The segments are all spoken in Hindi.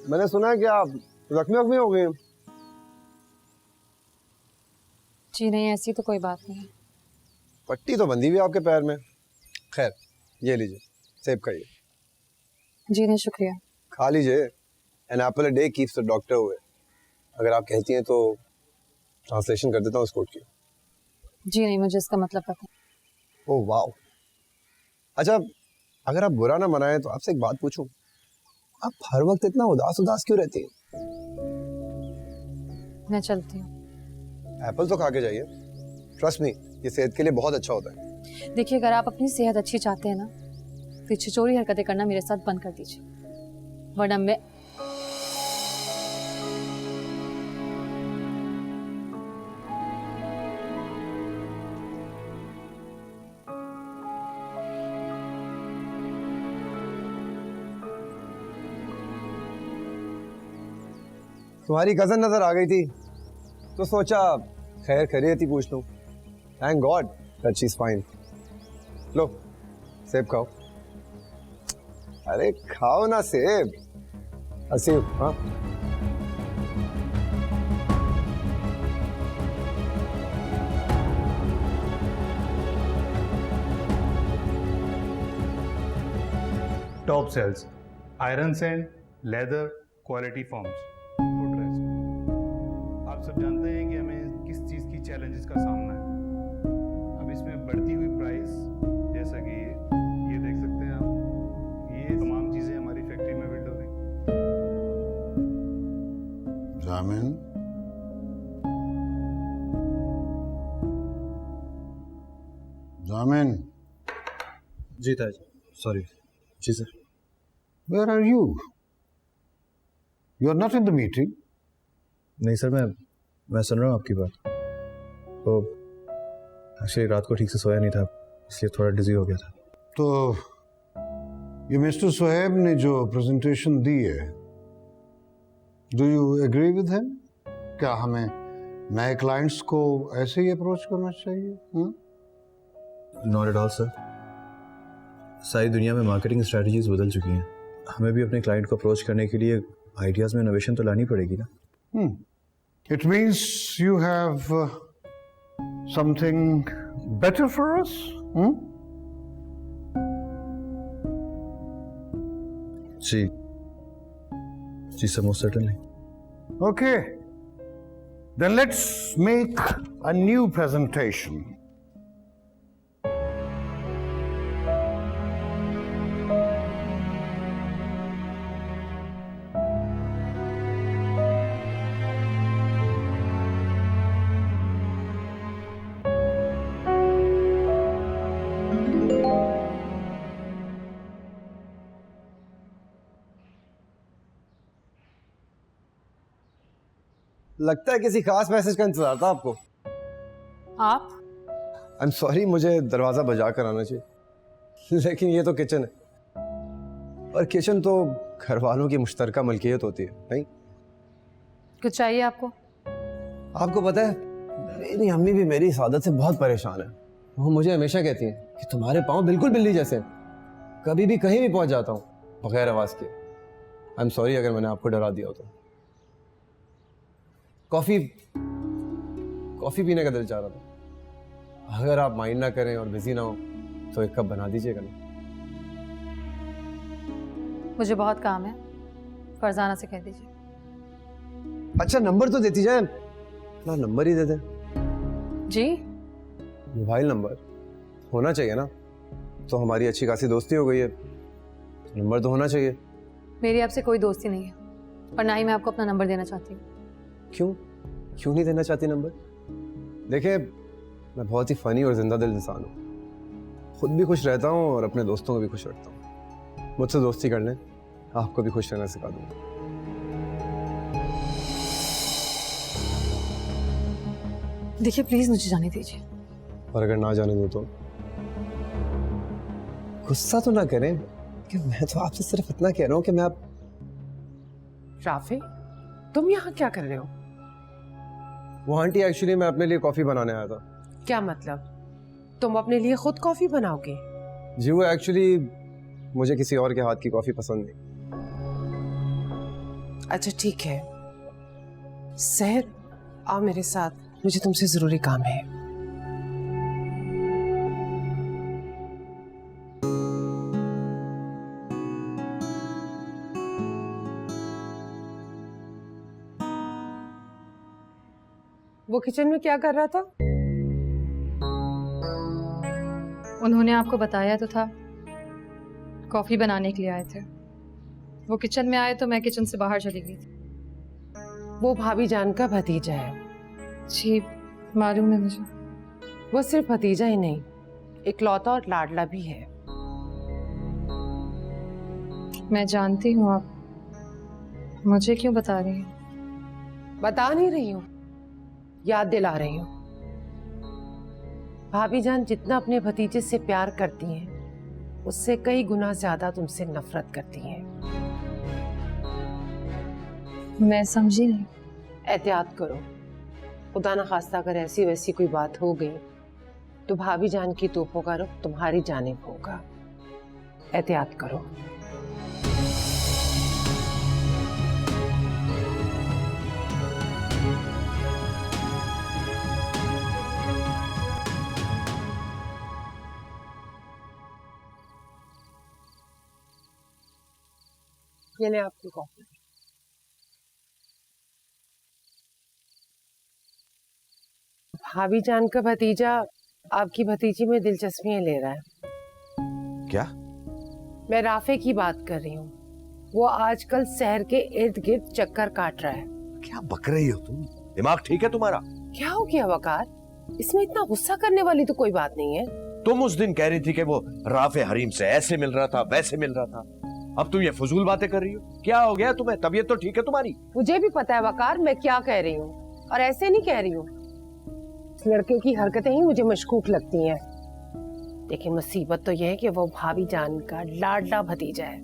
मैंने सुना है कि आप जख्मी हो गए। जी नहीं, ऐसी तो कोई बात नहीं है। पट्टी तो बंधी हुई है आपके पैर में। खैर, ये लीजिए, सेब खाइए। जी नहीं, शुक्रिया। खा लीजिए। An apple a day keeps the doctor away. अगर आप कहती हैं तो ट्रांसलेशन कर देता हूँ इस कोट की। जी नहीं, मुझे इसका मतलब पता है। Oh wow. अच्छा, अगर आप बुरा ना मनाएं तो आपसे एक बात पूछूं। आप हर वक्त इतना उदास उदास क्यों रहती हैं? मैं चलती हूँ। एप्पल तो खा के जाइए। ट्रस्ट मी, ये सेहत के लिए बहुत अच्छा होता है। देखिए, अगर आप अपनी सेहत अच्छी चाहते हैं ना तो छिचोरी हरकतें करना मेरे साथ बंद कर दीजिए, वरना मैं तुम्हारी कजन नजर आ गई थी तो सोचा खैर खैरियत ही पूछ लूं। Thank God that she is fine. लो, सेब खाओ। अरे खाओ ना सेब। सेब, हाँ। Top sales, iron sand, leather, quality forms, footrest. आप सब जानते हैं कि हमें किस चीज़ की चैलेंजेस का सामना है। अब इसमें बढ़ती हुई प्राइस, जैसा कि ये देख सकते हैं आप, ये तमाम चीज़ें हमारी फैक्ट्री में बिल्ड हो रही। जामिन, जामिन। जी ताज, सॉरी। जी sir. Where are you? You are not in the meeting. नहीं सर, मैं सुन रहा हूँ आपकी बात। तो एक्चुअली रात को ठीक से सोया नहीं था, इसलिए थोड़ा डिजी हो गया था। तो ये मिस्टर सोहेब ने जो प्रेजेंटेशन दी है, do you agree with him? क्या हमें नए क्लाइंट्स को ऐसे ही अप्रोच करना चाहिए? Not at all sir. सारी दुनिया में मार्केटिंग स्ट्रेटजीज बदल चुकी हैं। हमें भी अपने क्लाइंट को अप्रोच करने के लिए आइडियाज में इनोवेशन तो लानी पड़ेगी ना। It means you have something better for us? जी जी sir, most certainly. Okay. Then let's make a new presentation. लगता है किसी खास मैसेज का इंतजार था आपको। आप आई एम सॉरी, मुझे दरवाजा बजा कर आना चाहिए, लेकिन ये तो किचन है और किचन तो घर वालों की मुश्तरका मलकियत होती है, नहीं? कुछ चाहिए आपको? आपको पता है, मेरी अम्मी भी मेरी इस आदत से बहुत परेशान है। वो मुझे हमेशा कहती हैं कि तुम्हारे पाँव बिल्कुल बिल्ली जैसे हैं। कभी भी कहीं भी पहुंच जाता हूँ बगैर आवाज के। आई एम सॉरी अगर मैंने आपको डरा दिया हो तो। कॉफी पीने का दिल चाह रहा था। अगर आप माइंड ना करें और बिजी ना हो तो एक कप बना दीजिएगा ना। मुझे बहुत काम है, फरजाना से कह दीजिए। अच्छा, नंबर तो देती जाए। अपना नंबर ही दे दे। जी? मोबाइल नंबर होना चाहिए ना, तो हमारी अच्छी खासी दोस्ती हो गई है, नंबर तो होना चाहिए। मेरी आपसे कोई दोस्ती नहीं है और ना ही मैं आपको अपना नंबर देना चाहती हूँ। क्यों नहीं देना चाहती नंबर? देखिए, मैं बहुत ही फनी और जिंदा दिल इंसान हूँ। खुद भी खुश रहता हूँ और अपने दोस्तों को भी खुश रखता हूँ। मुझसे दोस्ती कर लें, आपको भी खुश रहना सिखा दूंगा। देखिए प्लीज मुझे जाने दीजिए। और अगर ना जाने दो तो गुस्सा तो ना करें कि मैं तो आपसे सिर्फ इतना कह रहा हूँ कि मैं आप। राफे, तुम यहाँ क्या कर रहे हो? वो आंटी, एक्चुअली मैं अपने लिए कॉफी बनाने आया था। क्या मतलब? तुम अपने लिए खुद कॉफी बनाओगे? जी, वो एक्चुअली मुझे किसी और के हाथ की कॉफी पसंद नहीं। अच्छा ठीक है, सहर आओ मेरे साथ, मुझे तुमसे जरूरी काम है। वो किचन में क्या कर रहा था? उन्होंने आपको बताया तो था, कॉफी बनाने के लिए आए थे। वो किचन में आए तो मैं किचन से बाहर चली गई थी। वो भाभी जान का भतीजा है। जी मालूम है मुझे। वो सिर्फ भतीजा ही नहीं, इकलौता और लाडला भी है। मैं जानती हूँ, आप मुझे क्यों बता रही हैं? बता नहीं रही हूँ, याद दिला रही हूँ। भाभी जान जितना अपने भतीजे से प्यार करती हैं, उससे कई गुना ज्यादा तुमसे नफरत करती हैं। मैं समझी नहीं। एहतियात करो, खुदा न खास्ता अगर ऐसी वैसी कोई बात हो गई तो भाभी जान की तोपों का रुख तुम्हारी जानिब होगा। एहतियात करो। ये ले आपकी कॉफी। भाभी जान का भतीजा आपकी भतीजी में दिलचस्पियां ले रहा है। क्या? मैं राफे की बात कर रही हूँ। वो आजकल शहर के इर्द गिर्द चक्कर काट रहा है। क्या बक रही हो तुम? दिमाग ठीक है तुम्हारा? क्या हो गया वकार? इसमें इतना गुस्सा करने वाली तो कोई बात नहीं है। तुम उस दिन कह रही थी कि वो राफे हरीम से ऐसे मिल रहा था, वैसे मिल रहा था। अब तुम ये फजूल बातें कर रही हो। क्या हो गया तुम्हें? तबीयत तो ठीक है तुम्हारी? मुझे भी पता है वकार मैं क्या कह रही हूँ, और ऐसे नहीं कह रही हूँ। इस लड़के की हरकतें ही मुझे मशकूक लगती हैं। लेकिन मुसीबत तो यह है कि वो भाभी जान का लाडला भतीजा है,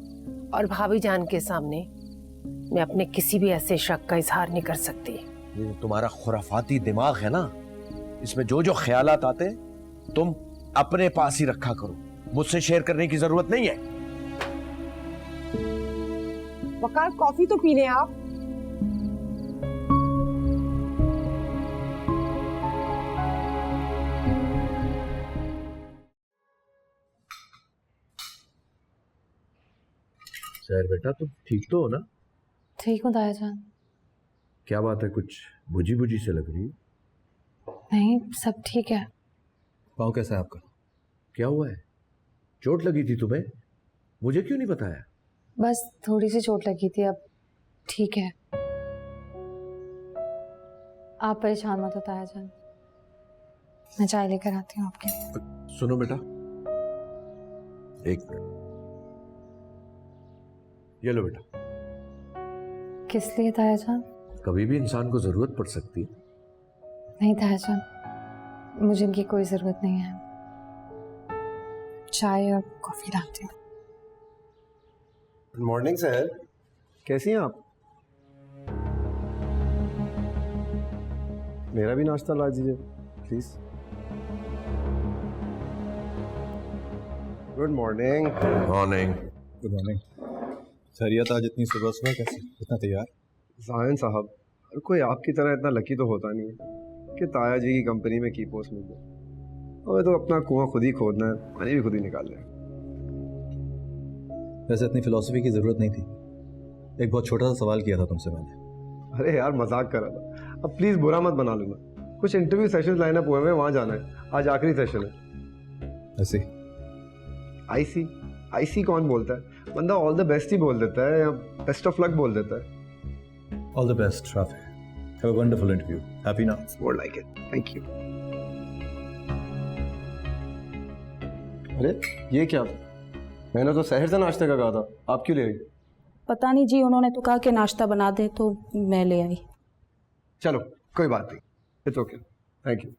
और भाभी जान के सामने मैं अपने किसी भी ऐसे शक का इजहार नहीं कर सकती। ये तुम्हारा खुराफाती दिमाग है ना, इसमें जो जो ख्यालात आते हैं तुम अपने पास ही रखा करो, मुझसे शेयर करने की जरूरत नहीं है। वकार कॉफी तो पी लें आप। सर बेटा तुम ठीक तो हो ना? ठीक हूँ ताया जान। क्या बात है, कुछ बुझी बुझी से लग रही है? नहीं, सब ठीक है। पाँव कैसा है आपका? क्या हुआ है? चोट लगी थी तुम्हें? मुझे क्यों नहीं बताया? बस थोड़ी सी चोट लगी थी, अब ठीक है। आप परेशान मत हो ताया जान, मैं चाय लेकर आती हूँ आपके लिए। सुनो बेटा, एक मिनट, ये लो बेटा। किस लिए ताया जान? कभी भी इंसान को जरूरत पड़ सकती है। नहीं ताया जान, मुझे इनकी कोई जरूरत नहीं है। चाय और कॉफी लाती हूँ। गुड मॉर्निंग सर, कैसी हैं आप? मेरा भी नाश्ता ला दीजिए please. Good morning. Morning. Good morning. खैरियत? आज इतनी सुबह सुबह कैसे, इतना तैयार? जाहिन साहब, हर कोई आपकी तरह इतना लकी तो होता नहीं है कि ताया जी की कंपनी में की पोस्ट मिल जाए। हमें तो अपना कुआं खुद ही खोदना है, पानी भी खुद ही निकालना है। वैसे इतनी फिलॉसफी की ज़रूरत नहीं थी। एक बहुत छोटा सा सवाल किया था तुमसे मैंने। अरे यार मजाक कर रहा था, अब प्लीज़ बुरा मत बना लेना। कुछ इंटरव्यू सेशन लाइनअप हुए हैं, वहाँ जाना है। आज आखिरी सेशन है। ऐसे आईसी आईसी कौन बोलता है? बंदा ऑल द बेस्ट ही बोल देता है या बेस्ट ऑफ लक बोल देता है। All the best Rafay, have a wonderful interview. Happy ना? More like it, thank you. अरे ये क्या? मैंने तो शहर से नाश्ते का कहा था, आप क्यों ले आई? पता नहीं जी, उन्होंने तो कहा कि नाश्ता बना दे तो मैं ले आई। चलो कोई बात नहीं, it's okay, thank you.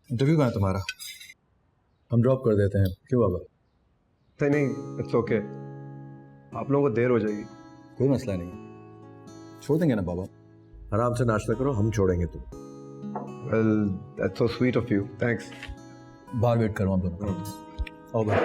Interview कहाँ है तुम्हारा? हम ड्रॉप कर देते हैं, क्यों बाबा? नहीं, इट्स ओके, आप लोगों को देर हो जाएगी। कोई मसला नहीं है, छोड़ देंगे ना बाबा। आराम से नाश्ता करो, हम छोड़ेंगे तुम। Well that's so sweet of you, thanks. बाहर वेट करो आप दोनों। आओ बाहर।